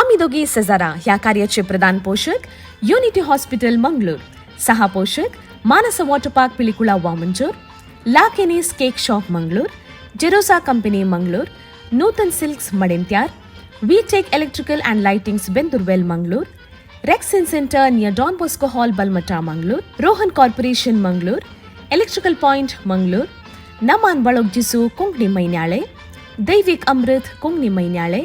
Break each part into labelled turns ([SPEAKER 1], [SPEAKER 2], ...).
[SPEAKER 1] आम्ही दोघी सजारा ह्या कार्याचे प्रधान पोषक युनिटी हॉस्पिटल मंगळूर, सहा पोषक मानस वॉटर पार्क पिलिकुळा वामंजूर, ला केनीस केक शॉप मंगळूर, जेरोसा company Mangalore, Nutan silks Madanthyar, V tech electrical and lightings Bendurwell Mangalore, rexine centre near Don Bosco hall Balmatta Mangalore, Rohan corporation Mangalore, electrical point Mangalore, नमान बळोग जिसू कोंकणी मैन्याळे, दैविक अमृत कोंकणी मैन्याळे,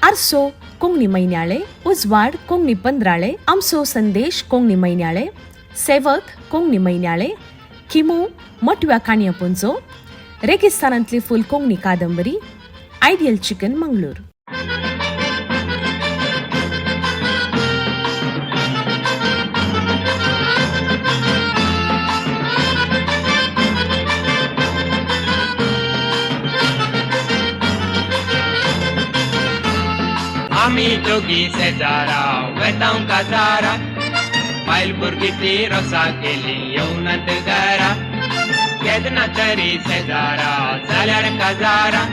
[SPEAKER 1] आरसो कोंकणी मैन्याळे, उजवाड कोंकणी पंद्राळे, आमसो संदेश कोंकणी मैन्याळे, सेवक कोंकणी मैन्याळे, किमू मोटव्या काणया पुंजो, रेगिस्तानांतली फुल कोंकणी कादंबरी, आयडियल चिकन मंगळूर.
[SPEAKER 2] आम्ही दोघी शेजारा वेतांव काजारा, पायल भुरगीची रोसा केली येवनात घरा, केदना तरी शेजारा जाल्यार काजारा,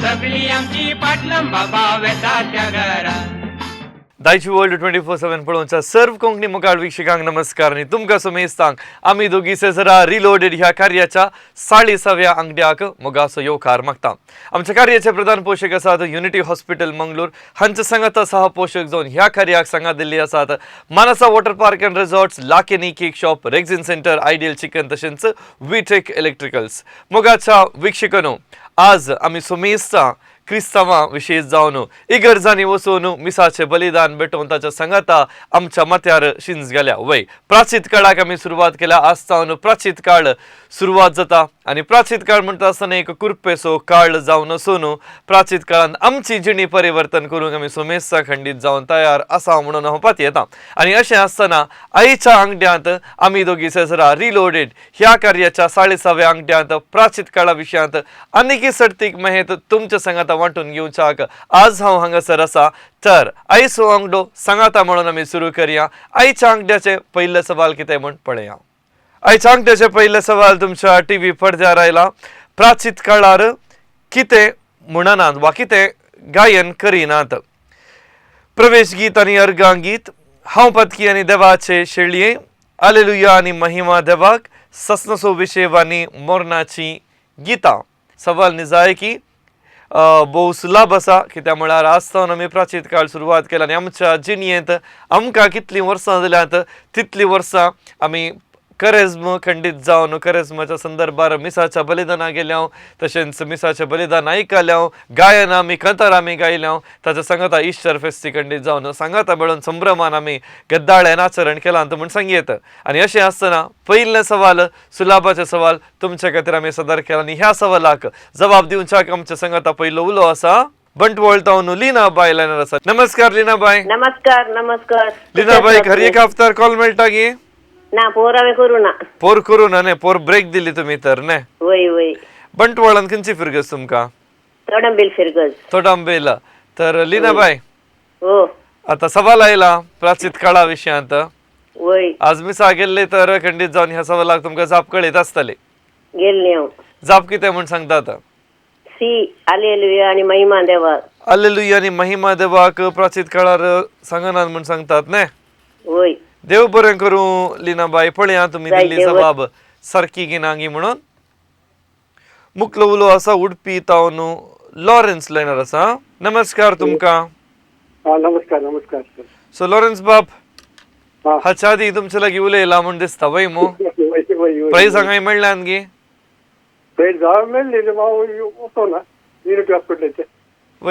[SPEAKER 2] सगळी आमची पाटलम बाबा वेता त्या घरा.
[SPEAKER 3] दायची वर्ल्ड 24/7 पळोवच्या सर्व कोंकणी मोकाळ वीक्षकांक नमस्कार आणि तुमकां सुमेस्तांक आमी दोगी सेजरा रिलोडेड ह्या कार्याच्या 40व्या अंगड्याक मोगासो येवकार मागता. आमच्या कार्याचे प्रधान पोषक आसात युनिटी हॉस्पिटल मंगळूर, हांचे सांगाता सह पोषक जावन ह्या कार्याक सांगात दिल्ली आसात Mansa water park and resorts, लाकेनी cake shop, rexine centre, ideal chicken तशेंच वीटेक इलेक्ट्रिकल्स. मोगाच्या वीक्षकांनो, आज आमी सुमेस्तां क्रिस्तांवां विशेष जावन इगर्जांनी वचून मिसाचे बलिदान भेटोवन ताच्या सांगाता आमच्या मत्यार शिंज गेल्या. वय प्राचीत काळाक आमी सुरवात केल्या. आज जावन प्राचीत काळ सुरवात जाता आणि प्राचीत काळ म्हणटा आसतना एक कुरपेसो काळ जावन आसून प्राचीत काळान आमची जिणी परिवर्तन करूंक आमी सोमेस्सा खंडीत जावन तयार आसा म्हणून हांव पात येता. आणि अशें आसतना आयच्या अंगड्यांत आमी दोगी सेजरा रिलोडेड ह्या कार्याच्या 40व्या अंगड्यांत प्राचीत काळा विशयांत आनीक सर्तीक माहित तुमच्या सांगाता वांटून घेवच्याक आज हांव हांगासर आसा. तर आयचो अंगडो सांगाता म्हणून आमी सुरू करया. आयच्या अंगड्याचे पयले सवाल कितें म्हण पळया. आयच्या अंगड्याचे पयले सवाल तुमच्या टीव्ही पडद्यार आयला. प्राचीत काळार कितें म्हणनात वा कितें गायन करिनात. प्रवेश गीत आनी अर्गां गीत, हांव पत्की आनी देवाचे शेळये, हालेलुया आनी महिमा देवाक, ससनसो विशेव आनी मोरनाची गितां. सवाल निजाय की भोव सुलभ आसा, कित्याक म्हळ्यार आज सावन आमी प्राचीत काळ सुरवात केला आनी आमच्या जिणयेंत आमकां कितलीं वर्सां जाल्यात तितलीं वर्सां आमी करेज्म खंडीत जावन करेज्माच्या संदर्भार मिसाच्या बलिदाना गेल्या, तशेंच मिसाचें बलिदान आयकल्या, गायन आमी कथार आमी गायल्या, ताच्या सांगाता इस्टर फेस्ती खंडीत जावन सांगाता मेळून संभ्रमान आमी गद्दाळें आचरण केलां म्हूण सांगयेत. आनी अशें आसतना पयले सवाल सुलाभाचे सवाल तुमचे खातीर आमी सदर केला आनी ह्या सवालाक जबाब दिवच्याक आमच्या सांगाता पयलो उलो आसा बंटवळ टावन लीना बाय लायनर आसा. नमस्कार लीना बाय.
[SPEAKER 4] नमस्कार नमस्कार.
[SPEAKER 3] लीना बाय, हर एक हफ्त्यार कॉल मेळटा गी?
[SPEAKER 4] ना पोर हांवें करूं ना.
[SPEAKER 3] पोर करू ना न्ही, पोर ब्रेक दिली तुमी तर न्ही.
[SPEAKER 4] वय वय.
[SPEAKER 3] बंटवळान खंयची फिरगस तुमकां?
[SPEAKER 4] तोडंबील फिरगज.
[SPEAKER 3] तोडांबेल. तर लीना बाय,
[SPEAKER 4] हो
[SPEAKER 3] आता सवाल आयला प्राचीत काळा विशयांत.
[SPEAKER 4] वय.
[SPEAKER 3] आज मिसा गेल्ले तर खंडीत जावन ह्या सवालाक तुमकां जाप कळीत आसतले.
[SPEAKER 4] गेल्ली हांव.
[SPEAKER 3] जाप कितें म्हूण सांगता आतां?
[SPEAKER 4] सी हालेलुया आनी महिमा देवाक.
[SPEAKER 3] हालेलुया आनी महिमा देवाक प्राचीत काळार सांगनात म्हूण सांगतात न्ही.
[SPEAKER 4] वय.
[SPEAKER 3] देव बरें करूं लीना बाय. पळया तुमी दिल्ली जबाब सारकी गिनांगी म्हणून. मुखलो उलो आसा उडपी तावन लॉरेन्स लायनर आसा. नमस्कार तुमकां.
[SPEAKER 5] नमस्कार नमस्कार.
[SPEAKER 3] सो लॉरेन्स बाब, हाच्या आदी तुमचे लागीं उलयला म्हूण दिसता वय मो. प्रायज हांगा मेळ्ळ्यान गी? वय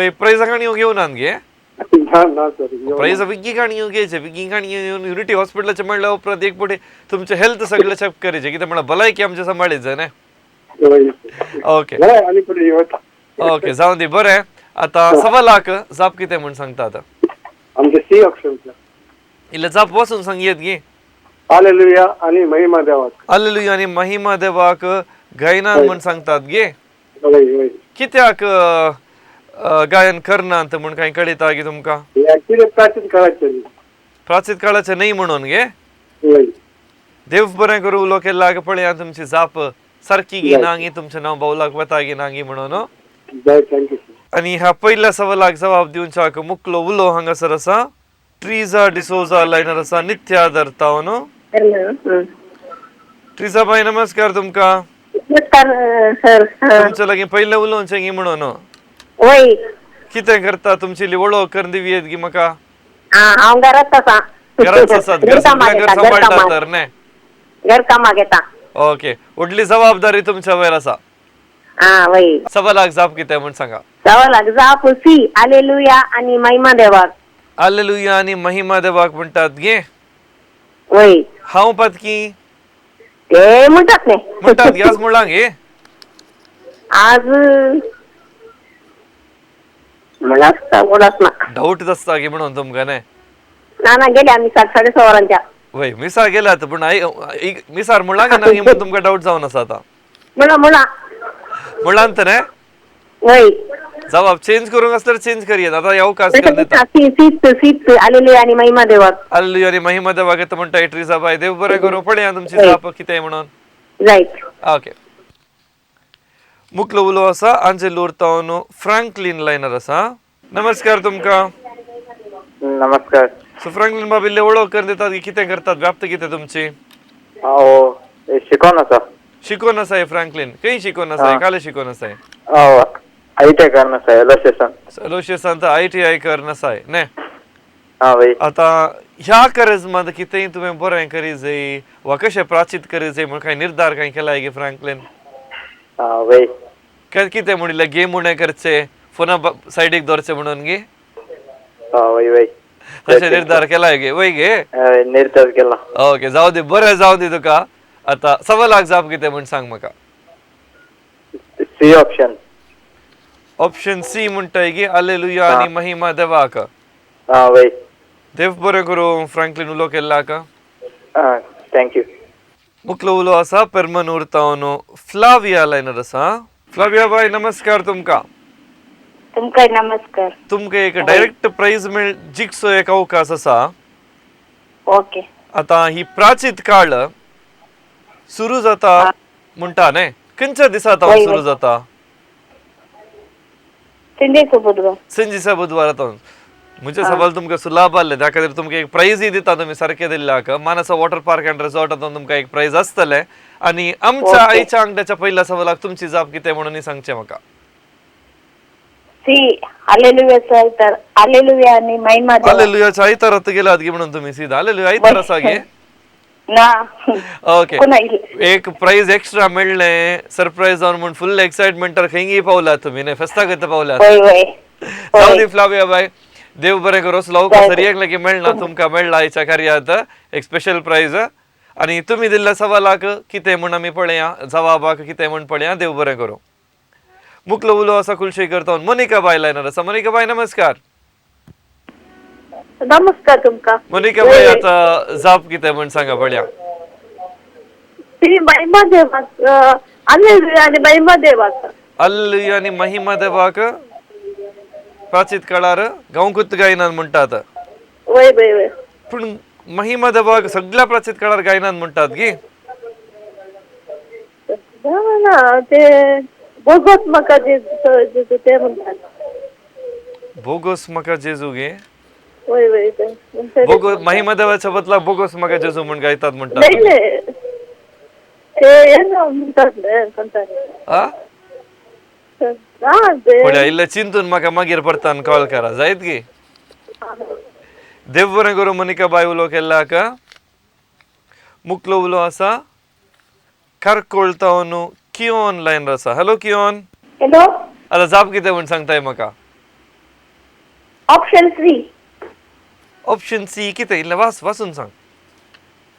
[SPEAKER 3] प्रायज हांगा घेवनात गे? प्राइज विकी गाणी घेवचे, विकी गाणी युनिटी हॉस्पिटलाचे म्हणल्या उपरांत एक पुढे तुमचे हेल्थ सगळे चेक करायचे, कितें म्हणल्यार भलायकी आमचे सांबाळीत जाय. ओके ओके जावं दी बरें. आता सवालाक जाप कितें म्हूण सांगता आतां?
[SPEAKER 5] आमचे सी ऑप्शन
[SPEAKER 3] इल्ले जाप वचून सांगियेत गी.
[SPEAKER 5] हालेलुया आनी महिमा देवाक.
[SPEAKER 3] हालेलुया आनी महिमा देवाक गायनात म्हूण सांगतात गे. कित्याक गायन करनात म्हूण कांय कळयता गे तुमकां? प्राचीत काळाचे न्ही म्हणून गे. देव बरें करूं उलो केला पळया तुमची जाप सारकी गिनांगी, तुमचें नांव बावलाक वता गिनांगी म्हणून. आणि ह्या पहिल्या सवालाक जबाब दिवच्याक मुकलो उलो हांगासर आसा ट्रिजा डिसोजा लायनर आसा नित्या दर्तावनो. ट्रिजा बाई नमस्कार तुमका.
[SPEAKER 4] नमस्कार सर.
[SPEAKER 3] तुमच्या लागीं पयलें उलोवचें गी म्हणून
[SPEAKER 4] वय
[SPEAKER 3] कितें करता तुमची वळख करून दिवी गी म्हाका.
[SPEAKER 4] हांव घरात आसा.
[SPEAKER 3] घरात आसात घर सगळें घर सांभाळटा तर न्ही.
[SPEAKER 4] घर कामाक येता.
[SPEAKER 3] ओके व्हडली जबाबदारी तुमच्या वयर आसा.
[SPEAKER 4] वय
[SPEAKER 3] सवालाक जाप कितें म्हण सांगा.
[SPEAKER 4] सवालाक जाप सी हालेलुया आणि महिमा देवाक.
[SPEAKER 3] हालेलुया आणि महिमा देवाक म्हणटात गे.
[SPEAKER 4] वय
[SPEAKER 3] हांव पातकी
[SPEAKER 4] ते म्हणतात न्ही.
[SPEAKER 3] म्हणटात गे आज म्हणला गे.
[SPEAKER 4] आज म्हणत ना
[SPEAKER 3] डाऊट आसता गे म्हणून तुमकां न्ही.
[SPEAKER 4] ना गेले आम्ही 6:30 वरांच्या.
[SPEAKER 3] वय मिसार गेल्यात पण मिसार म्हणला गे ना गे म्हणून तुमकां डाऊट जावन आसा आता.
[SPEAKER 4] म्हणा
[SPEAKER 3] म्हणला न्ही.
[SPEAKER 4] वय
[SPEAKER 3] जबाब चेंज करूंक आसल्यार चेंज करयात. आता अवकाश करून दिता.
[SPEAKER 4] सीत हालेलुया आणि महिमा देवाक.
[SPEAKER 3] हालेलुया आणि महिमा देवाक येता म्हणटा ट्रिजा बाई. देव बरें करूं. पळया तुमची जाप कितें म्हणून.
[SPEAKER 4] राईट.
[SPEAKER 3] ओके मुकलो उलो आसा आंजेलोर तावन फ्रँकलिन लायनर आसा. नमस्कार तुमका.
[SPEAKER 5] नमस्कार.
[SPEAKER 3] सो फ्रँकलिन बाब इल्ले वळख करून दितात की कितें करतात व्याप्त कितें तुमची.
[SPEAKER 5] हांव शिकोन आसा.
[SPEAKER 3] शिकोन आसाय फ्रँकलिन. खंय शिकोन आसाय काले शिकोन आसाय.
[SPEAKER 5] आयटीआय करन आसा एलोसिएशन.
[SPEAKER 3] एलोसिएशन ITI करन आसाय न्ही.
[SPEAKER 5] वय
[SPEAKER 3] आता ह्या करजमात कितेंय तुवें बरें करी जाय वा कशें प्राचीत करी जाय म्हण कांय निर्धार कांय केलाय गे फ्रँकलिन.
[SPEAKER 5] वय
[SPEAKER 3] कितें म्हणिल्लें गेम उणें करचें फोना सायडीक दवरचें म्हणून गे.
[SPEAKER 5] वय वय
[SPEAKER 3] तशें निर्धार केलाय गे. वय गे
[SPEAKER 5] निर्धार केला.
[SPEAKER 3] ओके जाऊ दे बरें जाऊ दे तुका. आता सवालाक जाप कितें म्हण सांग म्हाका.
[SPEAKER 5] C option.
[SPEAKER 3] ऑप्शन सी म्हणटाय गे हालेलुया आणि महिमा देवाक.
[SPEAKER 5] वय
[SPEAKER 3] देव बरें करूं. फ्रँकलिन उलो केल्लाक
[SPEAKER 5] थँक्यू.
[SPEAKER 3] मुकलो उलो आसा पेर्मनूर तावन फ्लाविया लायनर आसा. फ्लाविया बाई नमस्कार तुमका.
[SPEAKER 4] तुमका नमस्कार.
[SPEAKER 3] तुमका एक डायरेक्ट प्राइज जिखचो एक अवकाश आसा.
[SPEAKER 4] ओके.
[SPEAKER 3] आता ही प्राचीत काळ सुरू जाता म्हणटा न्ही. खंयच्या दिसा सुरू जाता. संजीचा बुधवारातून. म्हजे सवाल तुमकां सुलाभ आसले त्या खातीर तुमकां एक प्राइजय दिता तुमी सारके दिल्ल्याक. मानसा वॉटर पार्क अँड रिसॉर्टातून तुमकां एक प्राइज आसतले. आणि आमच्या आईच्या अंगड्याच्या पहिल्या सवालाक तुमची जाप कितें म्हणून सांगचें म्हाका.
[SPEAKER 4] सी हालेलुया आणि महिमा देवाक.
[SPEAKER 3] हालेलुयाच्या आयतारात गेलात गे म्हणून तुम्ही सीधा. हालेलुया आयतार आसा गे.
[SPEAKER 4] ना
[SPEAKER 3] ओके एक प्राइज एक्स्ट्रा मेळ्ळें सरप्राइज जावन म्हणून फुल एक्साइटमेंटार खंयी पावलात तुमी न्ही. फेस्ताक येता पावल्यात. जाऊ दी फ्लाविया बाय. देव बरें करूं. अवकाश सरियाक लागीं मेळना तुमकां मेळ्ळा आयच्या कार्यात एक स्पेशल प्राइज. आणि तुम्ही दिल्ल्या सवालाक कितें म्हण आमी पळया जवाबाक कितें म्हण पळया. देव बरें करूं. मुकलो उलो आसा कुलशेकर तावन मोनिका बाय लायनर आसा. मोनिका बाय नमस्कार.
[SPEAKER 4] नमस्कार तुमका.
[SPEAKER 3] मोनिका बाई आता जाप कितें म्हण सांगा पळया.
[SPEAKER 4] महिमा देवाक. हालेलुया आणि महिमा देवाक.
[SPEAKER 3] हालेलुया आणि महिमा देवाक प्राचीत काळार गांवकूत गायनात म्हणटात.
[SPEAKER 4] वय वय वय.
[SPEAKER 3] पण महिमा देवाक सगळ्या प्राचीत काळार गायनात म्हणटात गे.
[SPEAKER 4] ते बोगस म्हाका ते म्हणतात.
[SPEAKER 3] बोगस म्हाका जेजू गे.
[SPEAKER 4] वय वय.
[SPEAKER 3] बोगस महिमा देवाच्या बदला बोगस म्हाका जेजू म्हण गायतात म्हणटात. पळया इल्ले चिंतून म्हाका मागीर परतान कॉल करा जायत गे. देव बरें करूं. मोनिका बाय उलो केल्ल्याक. मुकलो उलो आसा कारकोळ तावन किओन लायनर आसा. हॅलो किओन.
[SPEAKER 4] हॅलो.
[SPEAKER 3] आता जाप कितें म्हण सांगताय म्हाका.
[SPEAKER 4] ऑप्शन 3.
[SPEAKER 3] ऑप्शन सी कितें इल्लें वाचून सांग.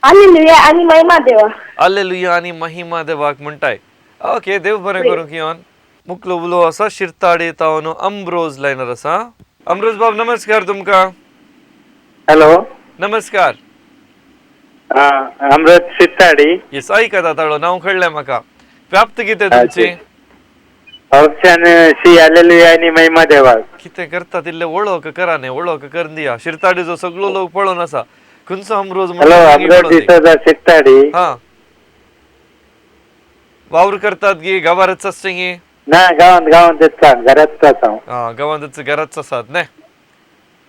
[SPEAKER 4] हालेलुया आणि महिमा देवा.
[SPEAKER 3] हालेलुया आणि महिमा देवाक म्हणटाय. ओके देव बरें करूं किओन. मुकलो उलो आसा शिरताडे तावन अम्ब्रोज लायनर आसा. अम्ब्रोज बाब नमस्कार तुमका.
[SPEAKER 5] हॅलो.
[SPEAKER 3] नमस्कार.
[SPEAKER 5] अमृत शिरताडे.
[SPEAKER 3] येस ऐकता ताळो नाव कळ्ळें म्हाका. व्याप्त कितें तुमची.
[SPEAKER 5] ऑप्शन सी हालेलुया आणि महिमा देवाक.
[SPEAKER 3] कितें करतात इल्ले वळख करा न्ही. वळख करून दिया. शिरताडेचो सगळो लोक पळोवन आसा. खंयचो अम्ब्रोज
[SPEAKER 5] हॅलो अमृत शिरताडे.
[SPEAKER 3] हा वावर करतात गे गावारच आसचें गे.
[SPEAKER 5] ना गावांत येता घरात आसा हांव.
[SPEAKER 3] गावांत घराच आसात न्ही.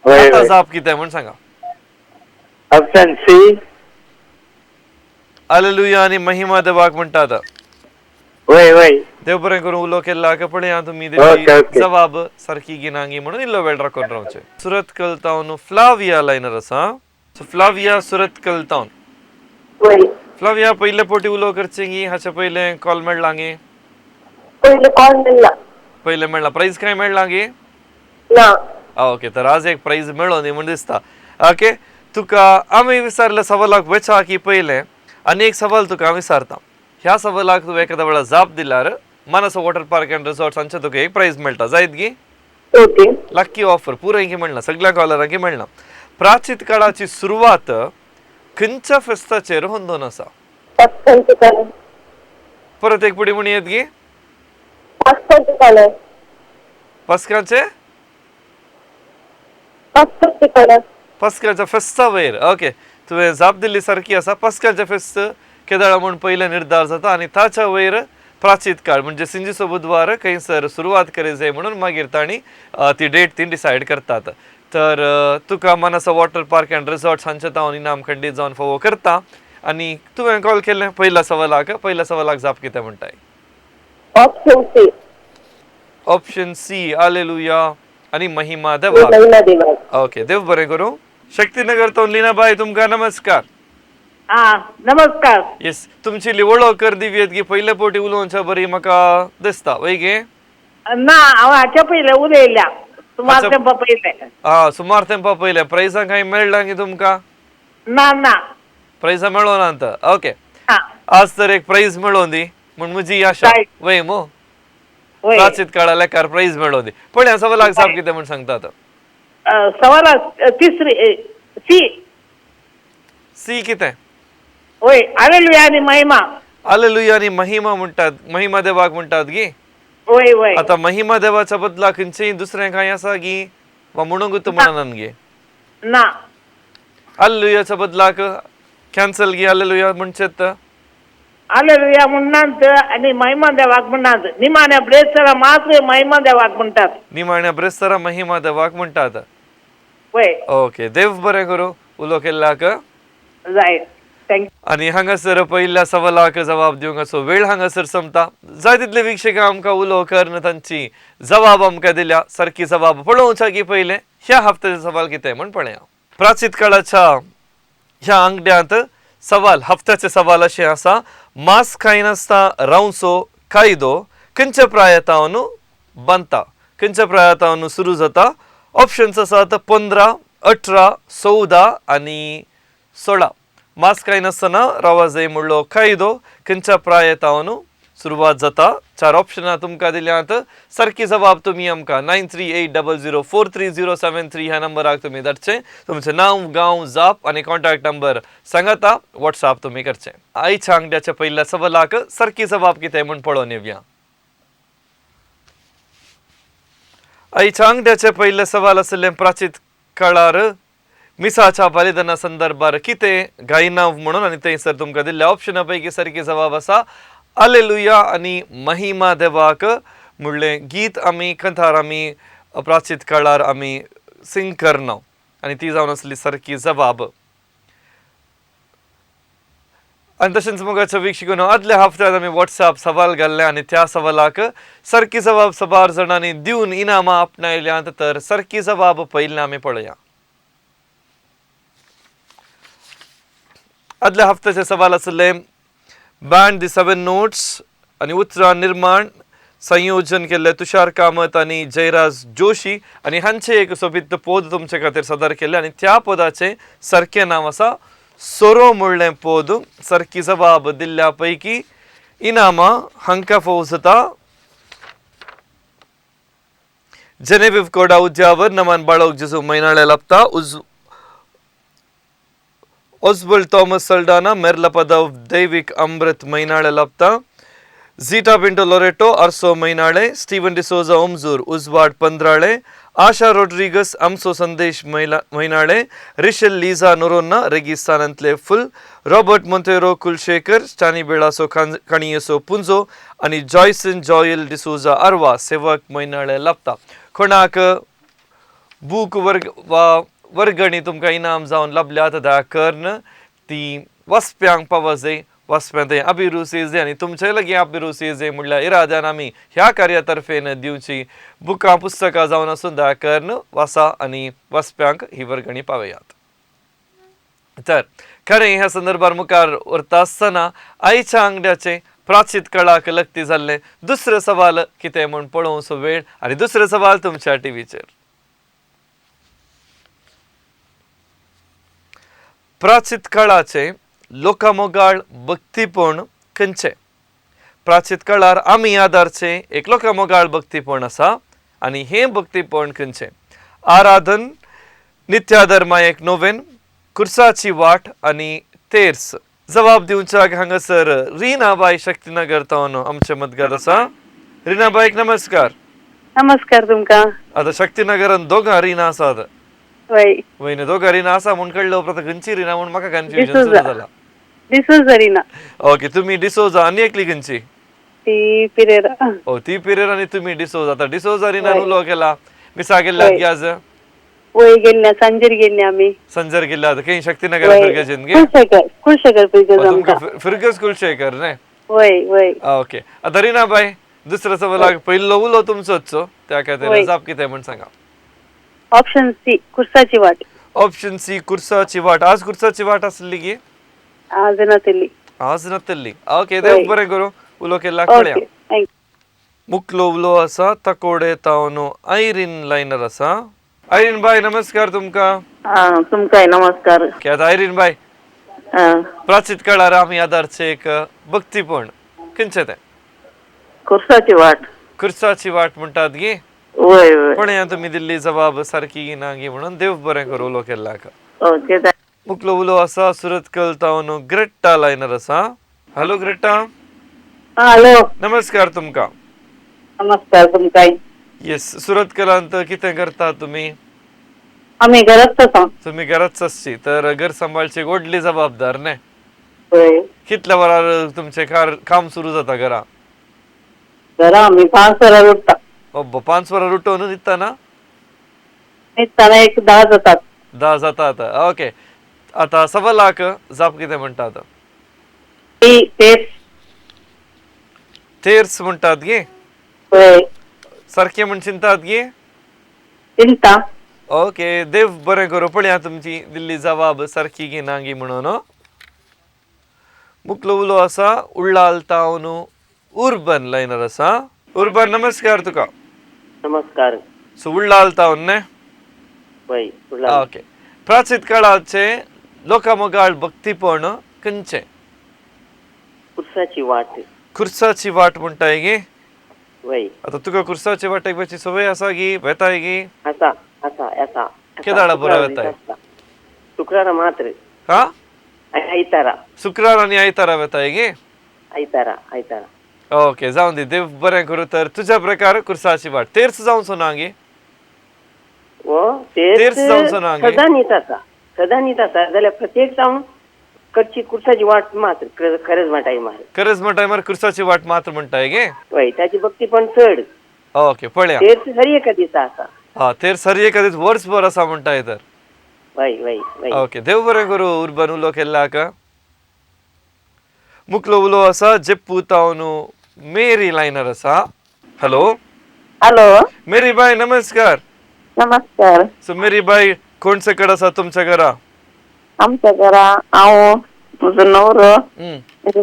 [SPEAKER 5] वय
[SPEAKER 3] आता
[SPEAKER 5] वय.
[SPEAKER 3] जाप कितें म्हण सांगा.
[SPEAKER 5] Option C.
[SPEAKER 3] हालेलुया आणि महिमा देवाक म्हणटात.
[SPEAKER 5] वय वय.
[SPEAKER 3] देव बरें करून उलो केला की पळया तुम्ही
[SPEAKER 5] ओके, ओके.
[SPEAKER 3] जबाब सारखी गिनांगी म्हणून इल्लो वेळ राखून रावचे. सुरत कलतावन फ्लाविया लायनर आसा. फ्लाविया सुरत कलतावन.
[SPEAKER 4] वय.
[SPEAKER 3] फ्लाविया पहिले पोटी उलो करचे गी हाचे पहिले कॉल मेळ्ळा गे.
[SPEAKER 4] पयलीं कॉल मेळ्ळा.
[SPEAKER 3] पहिले मेळ्ळा प्राइज काय मेळ्ळा गे.
[SPEAKER 4] ना.
[SPEAKER 3] ओके तर आज एक प्राइज मेळ्ळो न्ही म्हण दिसता. ओके तुका आमी विचारल्या सवालाक वेचा की पहिले आनी एक सवाल तुका हांव विचारता. ह्या सवालाक तूं एखाद्या वेळा जाप दिल्यार मानस वॉटर पार्क अँड रिसॉर्ट्स हांचे तुका एक प्राइज मेळटा. जायत गी.
[SPEAKER 4] ओके.
[SPEAKER 3] लक्की ऑफर पुराय मेळना सगळ्या कॉलरांक मेळना. प्राचीन काळाची सुरवात खंयच्या फेस्ताचेर होंदोन आसा.
[SPEAKER 4] पाचसांचे काले.
[SPEAKER 3] परत एक पुडी म्हण येत गी.
[SPEAKER 4] पाचसांचे काले.
[SPEAKER 3] पस्काचे
[SPEAKER 4] पाचसांचे काले.
[SPEAKER 3] पस्काच्या फेस्ता वयर. ओके तुवें जाप दिल्ली सारकी आसा. पस्काचे फेस्त केदाळा म्हूण पयले निर्धार जाता आनी ताच्या वयर प्राचीन काळ म्हणजे सिंजीचो बुधवार खंयसर सुरवात करी जाय म्हणून मागीर तांणी ती डेट ती डिसायड करतात. तर तुका मानस वॉटर पार्क अँड रिसॉर्ट्स हांचे हांव इनाम खंडीत जावन फावो करता. आनी तुवें कॉल केल्लें पयल्या सवालाक जाप कितें म्हणटाय.
[SPEAKER 4] Option C.
[SPEAKER 3] Option C hallelujah आनी महिमा देवाक.
[SPEAKER 4] महिमा देवाक.
[SPEAKER 3] ओके देव बरें करूं. शक्तीनगर तो लीनाबाई तुमकां नमस्कार.
[SPEAKER 4] नमस्कार.
[SPEAKER 3] येस तुमची वळख कर दिव्यत गी पयले पोटी उलोवच्या बरी म्हाका दिसता वय गे.
[SPEAKER 4] ना हांव हाच्या पयलें उलयल्या सुमार तेंपा पयलें.
[SPEAKER 3] सुमार तेंपा पयले प्राइजा काय मेळ्ळा गी तुमकां.
[SPEAKER 4] ना ना
[SPEAKER 3] प्राइजा मेळो ना आता. ओके
[SPEAKER 4] हा.
[SPEAKER 3] आज तर एक प्राइज मेळोन दी म्हण म्हजी आशा.
[SPEAKER 4] Right.
[SPEAKER 3] वय मो
[SPEAKER 4] वय.
[SPEAKER 3] प्राचीन काळा लेकार प्राइज मेळो दी. पण ह्या सवालाक जाप कितें म्हण सांगतात.
[SPEAKER 4] सवाल तिसरी सी.
[SPEAKER 3] सी कितें.
[SPEAKER 4] वय हालेलुया आनी महिमा.
[SPEAKER 3] हालेलुया आनी महिमा म्हणटात. महिमा देवाक म्हणटात गी.
[SPEAKER 4] वय वय.
[SPEAKER 3] आता महिमा देवाच्या बदला खंयचेय दुसरें काय आसा गी वा म्हणूंक म्हणनान गे.
[SPEAKER 4] ना.
[SPEAKER 3] हालेलुयाच्या बदलाक कॅन्सल गी हालेलुया म्हणचेत.
[SPEAKER 4] हालेलुया म्हणनात आनी महिमा देवाक म्हणनात. निमाण्या ब्रेसरा मात्र महिमा देवाक म्हणटात.
[SPEAKER 3] निमाण्या ब्रेस्तारा महिमा देवाक म्हणटात.
[SPEAKER 4] वय.
[SPEAKER 3] ओके देव बरें करूं उलो केल्ल्याक.
[SPEAKER 4] जाय. थँक्यू.
[SPEAKER 3] आनी हांगासर पयल्या सवालाक जबाब दिवंक असो वेळ हांगासर संपता. जाय तितले वीक्षकां आमकां उलो करन तांची जबाब आमकां दिल्या. सारकी जबाब पळोवच्या की पयले ह्या हप्त्याचे सवाल कितें म्हण पळया. प्राचीन काळाच्या ह्या अंगड्यांत सवाल हप्त्याचे सवाल अशें आसा. मांस खायनासता रावचो कायदो खंयच्या प्रायतावन बांदता. खंयच्या प्रायतावन सुरू जाता. ऑप्शन्स आसात 15, 18, 14 आनी 16. मांस खायनासतना रावा जाय म्हणलो कायदो खंयच्या प्रायतावन सुरवात जाता. 4 ऑप्शनां तुमकां दिल्यात. सारकी जबाब तुमी आमकां 9380043073 ह्या नंबराक तुमी धाडचें. तुमचें नांव गांव जाप आनी कॉन्टॅक्ट नंबर सांगाता व्हॉट्सॲप तुमी करचें. आयच्या अंगड्याच्या पयल्या सवालाक सारकी जबाब कितें म्हण पळोवन येवया. आयच्या अंगड्याचे पयले सवाल आसले प्राचीन काळार मिसाच्या बलिदाना संदर्भार कितें गायना म्हणून आनी थंयसर तुमकां दिल्ल्या ऑप्शना पैकी सारकी जबाब आसा हालेलुया आनी महिमा देवाक म्हणलें गीत आमी कथार आमी प्राचीन काळार आमी सिंग करना आनी ती जावन आसली सारकी जबाब. आनी तशेंच मोगाच्या वीक्षकांनो आदल्या हप्त्यात आमी व्हॉट्सॲप सवाल घाल्ले आनी त्या सवालाक सारकी जबाब 12 जाणांनी दिवन इनामां आपणायल्यांत. तर सारकी जबाब पयलीं आमी पळोवया. आदल्या हप्त्याचे सवाल आसले बँड दी 7 नोट्स आनी उतरां निर्माण संयोजन केल्ले तुषार कामत आनी जयराज जोशी आनी हांचे एक सोबीत पद तुमचे खातीर सादर केले आनी त्या पदाचें सारकें नांव आसा सोरो म्हणलें पद. सारकी जबाब दिल्ल्या पैकी इनामां हांकां फावो जाता. जेनेविव कोडा उद्यावर नमान बाळोक जेजू मैनाळे लाभता. ऑस्बल्ड थॉमस सल्डाना मेर्ला पदव दैविक अमृत मैनाळे लाभता. Zeta Pinto Loreto आर्सो मैनाळे. Steven D'Souza ओमजूर उजवाड पंद्राळे. आशा रोड्रिगस आमचो संदेश महिनाळे रिशल लिझा नोरोन्ना रेगिस्तानांतले फुल रॉबर्ट मोंतेरो कुलशेखर स्टानी बेळासो काणियेसो पुंजो आणि जॉयसन जॉयल डिसोजा आर्वा सेवक महिनाळे लाभता कोणाक बूक वर्गणी तुमकां इनाम जावन लाभल्यात त्या कर्ण ती वस्प्यांक पावजे वस्प्यांत अभिरुचीजे आणि तुमचे लगी अभिरुचीजे म्हणल्यार इराद्यान आमी ह्या कार्यातर्फेन दिवची बुकां पुस्तकां जावन आसून त्या कर्ण वासा आणि वस्प्यांक ही वर्गणी पावयात. तर खरें ह्या संदर्भार मुखार व्हरता आसतना आयच्या अंगड्याचे प्राचीत कळाक लक्ती जाल्ले दुसरे सवाल कितें म्हूण पळोवचो वेळ आनी दुसरे सवाल तुमच्या टीव्हीचेर. प्राचीत काळाचे लोकामोगाळ भक्तीपण खंयचे? प्राचीत काळार आमी आदारचे एक लोकामोगाळ भक्तीपण आसा आणि हे भक्तीपण खंयचे? आराधन, नित्याधर्मायक नोवेन, कुर्साची वाट आणि तेर्स. जबाब दिवच्याक हांगासर रिनाबाई शक्तीनगर तावन आमचे मदगार आसा. रिनाबाईक नमस्कार.
[SPEAKER 6] नमस्कार तुमका.
[SPEAKER 3] आता शक्तीनगरान दोगां रिना आसात. वयने दोगां रिना आसा म्हूण कळ्ळें उपरांत खंयची रिना म्हूण म्हाका कन्फ्युजन सुरू जाला.
[SPEAKER 6] डिसोजा रिना.
[SPEAKER 3] ओके, तुम्ही डिसोजा आणि एकली खंयची?
[SPEAKER 6] ती पिरेरा.
[SPEAKER 3] ओ ती पिरेरा आणि तुम्ही डिसोजा. आता डिसोजा रिना उलो केला मिसा गेल्या की आज
[SPEAKER 6] वय गेल्या सांजेर गेल्या आमी.
[SPEAKER 3] संजर गेल्या खंय शक्तीनगर फिरगेजन गे
[SPEAKER 6] कुलशेखर फिरगेज आमकां.
[SPEAKER 3] फिरगेज कुलशेखर न्हय?
[SPEAKER 6] वय.
[SPEAKER 3] ओके. आता रिना बाई दुसऱ्या सवालाक पयलो उलो तुमचोच त्या खातीर जाप कितें म्हण सांगा.
[SPEAKER 6] ऑप्शन सी कुर्साची वाट.
[SPEAKER 3] ऑप्शन सी कुर्साची वाट. आज कुर्साची वाट आसली गी?
[SPEAKER 6] आज नासली.
[SPEAKER 3] आज नासली. ओके, देव बरें करूं. उलो केला कळ्या. मुखलो उलो आसा तकोडे तावनो आयरीन लायनर आसा. आयरीन बाई नमस्कार तुमका.
[SPEAKER 6] तुमकाय नमस्कार.
[SPEAKER 3] केत आयरीन बाई प्राचीत काळार आमी आदारचे एक भक्तीपण खंयचे तें?
[SPEAKER 6] कुर्साची वाट.
[SPEAKER 3] कुर्साची वाट म्हणटात गे.
[SPEAKER 6] वय.
[SPEAKER 3] पण या तुम्ही दिल्ली जबाब सारखी ना गे म्हणून देव बरें करूं उलो केल्ल्याक.
[SPEAKER 6] ओके.
[SPEAKER 3] मुखलो उलो आसा सुरतकल तावन ग्रेट्टा लायनर आसा. हॅलो ग्रेट्टा.
[SPEAKER 6] हॅलो.
[SPEAKER 3] नमस्कार तुमका.
[SPEAKER 6] नमस्कार तुमकाय.
[SPEAKER 3] येस, सुरतकलांत कितें करता तुम्ही?
[SPEAKER 6] आम्ही घरात आसा.
[SPEAKER 3] तुम्ही घरात आसची तर घर सांभाळची व्हडली जबाबदार न्हय?
[SPEAKER 6] वय.
[SPEAKER 3] कितल्या वरार तुमचे काम सुरू जाता घरा?
[SPEAKER 6] घरा आम्ही 5 वरार उठता.
[SPEAKER 3] 5 वरार उठोवन न्हिदतना?
[SPEAKER 6] न्हिदतना एक 10 जातात.
[SPEAKER 3] 10 जातात. ओके. आता सवालाक जाप कितें म्हणटात? तेर्स म्हणटात गे. सारखे म्हण चिंतात गे.
[SPEAKER 6] चिंता.
[SPEAKER 3] ओके, देव बरें करूं. पळया तुमची दिल्ली जबाब सारखी गी ना गी म्हणून. मुखलो उलो आसा उल्लाल तावन उर्बन लायनर आसा. उर्बन नमस्कार तुका.
[SPEAKER 7] नमस्कार.
[SPEAKER 3] सो उल्लाल तावन न्हय?
[SPEAKER 7] वय.
[SPEAKER 3] ओके. प्राचीत काळाचे लोकामोगाळ भक्तीपण खंयचे?
[SPEAKER 7] कुर्साची वाट.
[SPEAKER 3] कुर्साची वाट म्हणटाय गे.
[SPEAKER 7] वय.
[SPEAKER 3] आता तुका कुर्साची वाट ऐकपाची सवय आसा गी वेताय गी?
[SPEAKER 7] आसा.
[SPEAKER 3] केदाळा बरो वेताय?
[SPEAKER 7] शुक्रारा मात्र.
[SPEAKER 3] हा?
[SPEAKER 7] आयतारा.
[SPEAKER 3] शुक्रार आणि आयतारा वेताय गे.
[SPEAKER 7] आयतारा.
[SPEAKER 3] ओके, जाऊन दी. देव बरें करूं. तर तुझ्या प्रकार कुर्साची वाट तेर्स जावन सोना गे. तेर्स जावन सोना गे.
[SPEAKER 7] सदा नीत आसा जाल्यार प्रत्येक जावन कडची कुर्साची वाट मात्र खरेंच म्हणटाय मार.
[SPEAKER 3] खरेंच म्हणटाय मार कुर्साची वाट मात्र म्हणटाय गे.
[SPEAKER 7] वय. ताची भक्ती पण चड.
[SPEAKER 3] ओके, पळया.
[SPEAKER 7] तेर्स सरी एका दिसा आसा.
[SPEAKER 3] हा, तेर सरी एका दीस वर्सभर आसा म्हणटाय तर.
[SPEAKER 7] वय.
[SPEAKER 3] ओके, देव बरें करूं. उर्बन उलो केल्ल्याक. मुखलो उलो आसा जेप्पू तावन मेरी लायनर आसा. हॅलो. मेरी बाई नमस्कार.
[SPEAKER 6] नमस्कार.
[SPEAKER 3] सो मेरी बाई कोणचे कड आसा तुमच्या घरा?
[SPEAKER 6] आमच्या घरा हांव, म्हजो नवरो,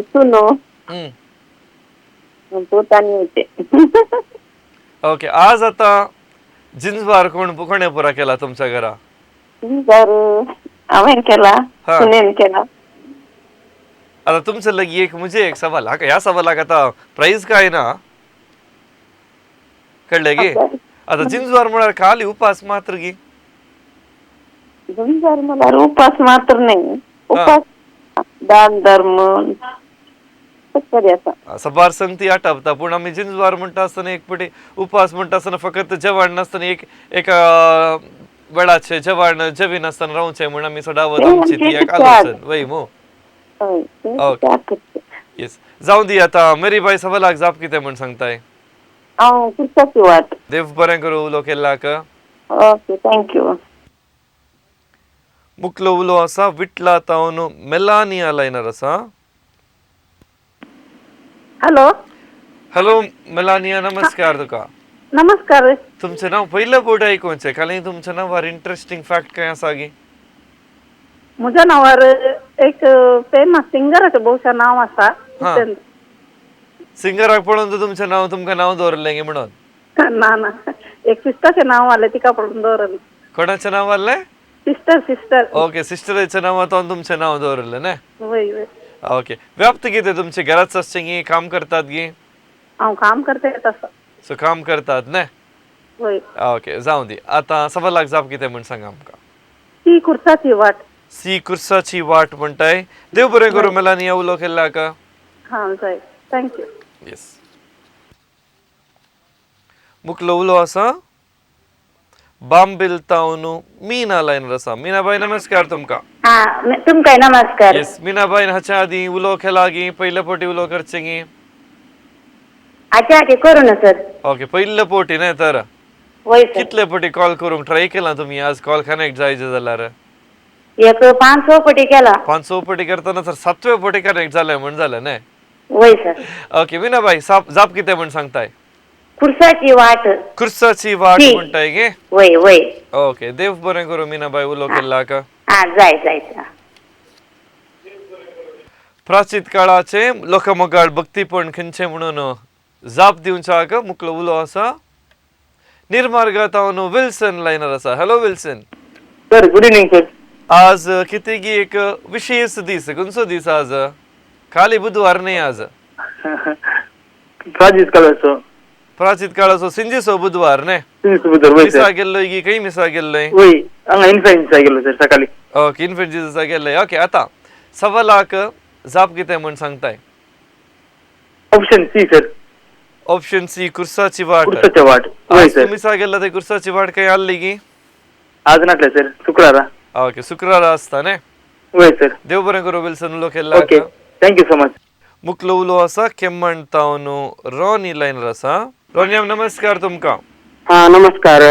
[SPEAKER 6] सुनो, पूत आनी होते.
[SPEAKER 3] ओके. आज आता जिन्सवार कोणे पुरा केला तुमच्या घरा?
[SPEAKER 6] हांवें केला, सुनेन केला.
[SPEAKER 3] आता तुमचं लगी एक म्हणजे एक सवाल. ह्या सवालाक आता प्राइज काय ना कळले गे. आता जिन्सवार म्हळ्यार खाली उपास मात्र गे.
[SPEAKER 6] जिन्सवार म्हळ्यार उपास मात्र नाही. उपास दान धर्म शेतकरी असा.
[SPEAKER 3] सबार संगती आटापता पूण आमी जिंजवार म्हणटा आसतना एक पटी उपास म्हणटा आसतना फकत जेवण नासतना एक वेळाचे जेवण जेवी नासतना रावचें म्हण आमी सोडावत आमची ती एक आलोचन वय मो
[SPEAKER 6] होय,
[SPEAKER 3] ओके.
[SPEAKER 6] त्या करते.
[SPEAKER 3] येस जावं दी आता मेरीबाई सवालाक जाप कितें म्हण सांगताय
[SPEAKER 6] हांव कुर्साची वाट.
[SPEAKER 3] देव बरें करूं उलो केल्लाक
[SPEAKER 6] ओके, थँक्यू.
[SPEAKER 3] मुखलो उलो आसा विटला तावन मेलानिया लायनर आसा.
[SPEAKER 6] हॅलो,
[SPEAKER 3] हॅलो मेलानिया नमस्कार तुका.
[SPEAKER 6] नमस्कार.
[SPEAKER 3] तुमचें नांव पयलें फावट आयकूंचें खाली तुमच्या नांवार इंटरेस्टिंग फॅक्ट काय आसा गी
[SPEAKER 6] म्हज्या नांवार एक फेमस सिंगराचें भोवशा नांव आसा.
[SPEAKER 3] हा. सिंगराक पळोवन तुमचें नांव तुमकां नांव दवरलें गे म्हणून
[SPEAKER 6] ना ना, एक सिस्टरचें नांव आलें तिका पळोवन दवरलें.
[SPEAKER 3] कोणाचें नांव आसलें
[SPEAKER 6] सिस्टर.
[SPEAKER 3] ओके सिस्टरेचें नांव तो तुमचें नांव दवरलें न्ही.
[SPEAKER 6] वय वय.
[SPEAKER 3] ओके व्याप्त कितें तुमचे घराच आसचें गी काम करतात गी
[SPEAKER 6] हांव काम करता तसं.
[SPEAKER 3] सो काम करतात न्ही.
[SPEAKER 6] वय.
[SPEAKER 3] ओके जावं दी आतां सवालाक जाप कितें म्हण सांगा आमकां.
[SPEAKER 6] ती कुर्साची वाट.
[SPEAKER 3] सी कुर्साची वाट म्हणटाय. देव बरें करूं मेलानिया उलो केल्लाक.
[SPEAKER 6] हां जाय, थँक्यू.
[SPEAKER 3] येस मुखलो उलो आसा बांबिल तावन मीना लायनर आसा. मीनाबाई नमस्कार तुमकां.
[SPEAKER 6] हां, तुमकां नमस्कार.
[SPEAKER 3] येस मीनाबाईन हाच्या आदी उलो केला गी पयले फावटी उलो करचे गी
[SPEAKER 6] अच्छा की करू ना सर.
[SPEAKER 3] ओके पयले फावटी न्ही तर
[SPEAKER 6] वय सर.
[SPEAKER 3] कितले फावटी कॉल करूंक ट्राय केला तुम्ही आज कॉल कनेक्ट जायचे जाल्यार
[SPEAKER 6] एक 500 पटी केला.
[SPEAKER 3] 500 फावटी करतना सर 7वे फावटी कनेक्ट जालें म्हण जालें न्ही.
[SPEAKER 6] वय सर.
[SPEAKER 3] ओके मीनाबाई जाप कितें म्हण सांगताय.
[SPEAKER 6] कुर्साची वाट.
[SPEAKER 3] कुर्साची वाट म्हणटाय गे.
[SPEAKER 6] वय वय.
[SPEAKER 3] ओके देव बरें करूं मीनाबाई उलो केल्लाक.
[SPEAKER 6] हां जाय जाय.
[SPEAKER 3] प्राचीन काळाचे लोकमोगाळ भक्तीपण खंयचे म्हणून जाप दिवच्याक मुखलो उलो आसा निर्मार्ग तावन विल्सन लायनर आसा. Hello Wilson.
[SPEAKER 5] Sir good evening sir.
[SPEAKER 3] आज किती गी एक विशेष दीस खंयचो दीस आज खाली बुधवार न्ही आज
[SPEAKER 5] प्राचीन काळाचो
[SPEAKER 3] प्राचीन काळाचो सिंजीचो बुधवार न्ही.
[SPEAKER 5] बुधवार वय
[SPEAKER 3] मिसा
[SPEAKER 5] सर.
[SPEAKER 3] गेल्लोय गी खंय मिसा गेल्लोय.
[SPEAKER 5] वय हांगा इन्फ्लुएन्सा गेलो सर सकाळी.
[SPEAKER 3] ओके इन्फेंजीसा गेल्लोय. ओके आता सवालाक जाप कितें म्हण सांगताय.
[SPEAKER 5] Option C sir.
[SPEAKER 3] Option C कुर्साची वाट.
[SPEAKER 5] कुर्साची वाट. वय
[SPEAKER 3] आज
[SPEAKER 5] सर.
[SPEAKER 3] मिसा गेल्ला ते कुर्साची वाट काय आल्ली गी
[SPEAKER 5] आज नाटले सर शुक्रारा.
[SPEAKER 3] ओके शुक्रार आसता न्ही.
[SPEAKER 5] वय सर.
[SPEAKER 3] देव बरें करूं विल्सन उलो केल्ला.
[SPEAKER 5] Okay thank you so much.
[SPEAKER 3] मुखलो उलो आसा केम्मण तावन रॉनी लायनर आसा. रोनियाम नमस्कार तुमकां.
[SPEAKER 5] हां नमस्कार.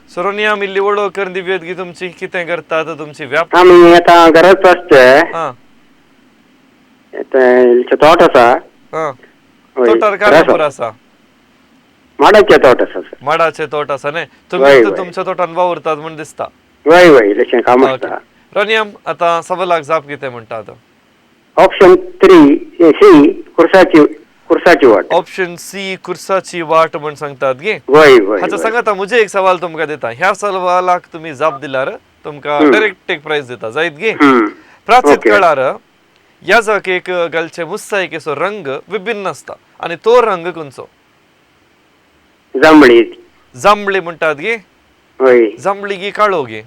[SPEAKER 3] सो रोनियाम इल्ली वळख कर दिव्यत गी तुमची कितें करतात तुमची व्याप.
[SPEAKER 5] आम्ही आता घरात असते.
[SPEAKER 3] हा
[SPEAKER 5] तोट आसा.
[SPEAKER 3] हा
[SPEAKER 5] वय.
[SPEAKER 3] तोटार कानापूर आसा.
[SPEAKER 5] माडाचे तोट आसा सर.
[SPEAKER 3] माडाचे तोट आसा न्ही.
[SPEAKER 5] वय,
[SPEAKER 3] तुम्ही तर
[SPEAKER 5] वय.
[SPEAKER 3] तुमच्या तोटान वावुरतात म्हण दिसता.
[SPEAKER 5] वय वय इलेक्शन काम
[SPEAKER 3] ओके
[SPEAKER 5] आसता.
[SPEAKER 3] रोनियाम आता सवालाक जाप कितें म्हणटात.
[SPEAKER 5] ऑप्शन 3 सी कुर्साची वाट.
[SPEAKER 3] ऑप्शन सी कुर्साची वाट म्हण सांगतात गे.
[SPEAKER 5] वय वय.
[SPEAKER 3] अच्छा सांगात मुझे एक सवाल तुमकां दिता. ह्या सवालाक तुम्ही जाप दिल्यार तुमकां डायरेक्ट एक प्राइज दिता जायत गे. प्राचीन
[SPEAKER 5] ओके.
[SPEAKER 3] काळार ह्या जाकेक घालचे मुस्सायकेचो रंग विभिन्न आसता आनी तो रंग खंयचो.
[SPEAKER 5] जांभळी.
[SPEAKER 3] जांभळी म्हणटात गे.
[SPEAKER 5] वय
[SPEAKER 3] जांभळी गी काळो गे.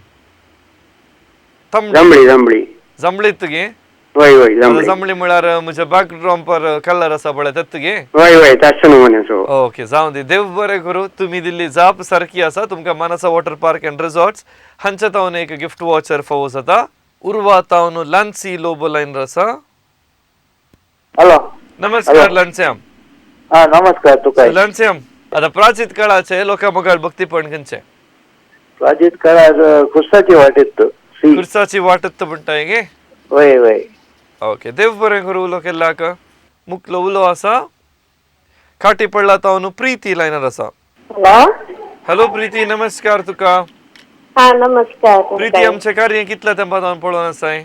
[SPEAKER 5] जांभळी.
[SPEAKER 3] जांभळीत गे.
[SPEAKER 5] वय वय जांभळी.
[SPEAKER 3] जांभळी म्हळ्यार म्हज्या बॅकड्रॉपार कलर आसा पळय तेत गे.
[SPEAKER 5] वय वय तास न्हू म्हणे.
[SPEAKER 3] ओके जावं दी देव बरें करूं. तुम्ही दिल्ली जाप सारखी आसा. तुमकां मानसा वॉटर पार्क अँड रिसॉर्ट्स हांचे तावन एक गिफ्ट वॉचर फावो जाता. उर्वा तावन लान्सी लोबो लायनर आसा.
[SPEAKER 5] हॅलो
[SPEAKER 3] नमस्कार लान्स्याम.
[SPEAKER 5] हा नमस्कार तुका.
[SPEAKER 3] लान्स्याम आता प्राचीन काळाचे लोकांमोगाळ भक्तीपण खंयचे.
[SPEAKER 5] प्राचीन काळात कुर्साची वाटेत सी.
[SPEAKER 3] कुर्साची वाटत म्हणटाय गे.
[SPEAKER 5] वय वय.
[SPEAKER 3] ओके देव बरें करूं उलो केल्लाक. मुखलो उलो आसा खाटी पडला तावन प्रीती लायनर आसा.
[SPEAKER 6] हॅलो.
[SPEAKER 3] हॅलो प्रीती नमस्कार तुका.
[SPEAKER 6] हां नमस्कार.
[SPEAKER 3] प्रीती आमचे कार्य कितल्या तेंपान पळोवन आसाय.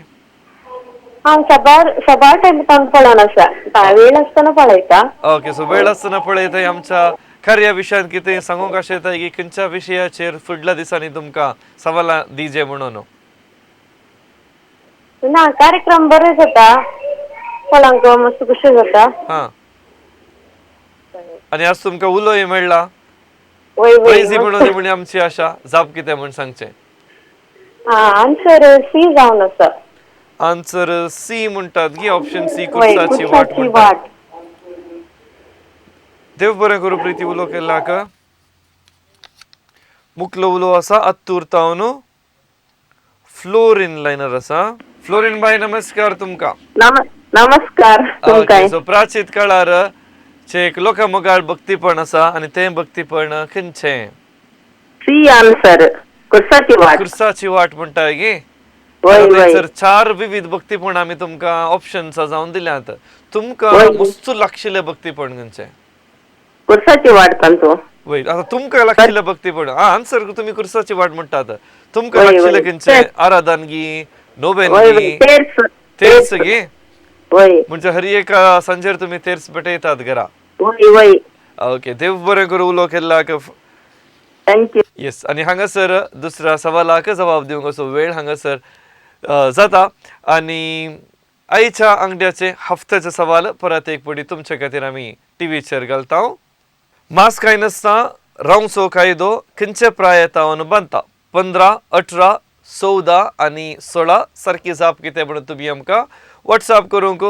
[SPEAKER 6] हांव सबार टायम पळोवन आसा. वेळ आसतना पळयता.
[SPEAKER 3] ओके सो वेळ आसतना पळयताय आमच्या खऱ्या विशयान कितें सांगूंक आशेताय की खंयच्या विशयाचेर फुडल्या दिसांनी तुमकां सवालां दिजे म्हणून.
[SPEAKER 6] ना कार्यक्रम बरे जाता. पळोवंक मस्त खुशी जाता.
[SPEAKER 3] हा आनी आज तुमकां उलोय मेळ्ळा.
[SPEAKER 6] वय वय.
[SPEAKER 3] प्रेजी म्हणून म्हणी आमची आशा. जाप कितें म्हण सांगचें.
[SPEAKER 6] आन्सर सी जावन आसा.
[SPEAKER 3] आन्सर सी म्हणटात की ऑप्शन सी
[SPEAKER 6] वय
[SPEAKER 3] कुर्साची
[SPEAKER 6] कुर्साची
[SPEAKER 3] वाट.
[SPEAKER 6] वाट.
[SPEAKER 3] देव बरें करूं प्रीती उलो केल्लाक मुकलो उलो आसा अत्तूर तावन फ्लोरिन लायनर आसा. फ्लोरिन बाय नमस्कार तुमका.
[SPEAKER 6] नमस्कार
[SPEAKER 3] ओके सो प्राचीन काळार चे एक लोका मोगाळ भक्तीपण आसा आणि ते भक्तीपण खंयचे?
[SPEAKER 6] सी आन्सर कुर्साची वाट.
[SPEAKER 3] कुर्साची वाट म्हणटाय गे.
[SPEAKER 6] वय वय
[SPEAKER 3] सर 4 विविध भक्तीपण आमी तुमका ऑप्शन्स जावन दिल्यात. तुमका
[SPEAKER 6] वय.
[SPEAKER 3] मस्त लागशिल्ले भक्तीपण खंयचे?
[SPEAKER 6] कुर्साची वाट सांगतो.
[SPEAKER 3] वय आता तुमका लागशिल्ले भक्तीपण आन्सर तुम्ही कुर्साची वाट म्हणटात. तुमका
[SPEAKER 6] वय,
[SPEAKER 3] लागशिल्ले
[SPEAKER 6] वय.
[SPEAKER 3] खंयचे? आराधनगी
[SPEAKER 6] वय
[SPEAKER 3] नोबेनगी
[SPEAKER 6] वय तेच
[SPEAKER 3] तेच गे.
[SPEAKER 6] वय
[SPEAKER 3] म्हणजे हर एका सांजेर तुम्ही तेर्स पेटयतात घरा.
[SPEAKER 6] वय वय
[SPEAKER 3] ओके देव बरें करूं उलो केल्लाक.
[SPEAKER 6] थँक्यू.
[SPEAKER 3] येस आणि हांगासर दुसऱ्या सवालाक जबाब दिवंक असो वेळ हांगासर जाता. आणि आईच्या अंगड्याचे हफ्त्याचे सवाल परत एक पडी तुमचे खातीर आमी टीव्हीचेर घालता. मास्क काय नसता रावंचो कायदो खंयचे प्रायतावन बांदता? 15, 18, 14 आणि 16 सारखी जाप कितें म्हणून तुम्ही आमकां व्हॉट्सअप करूंक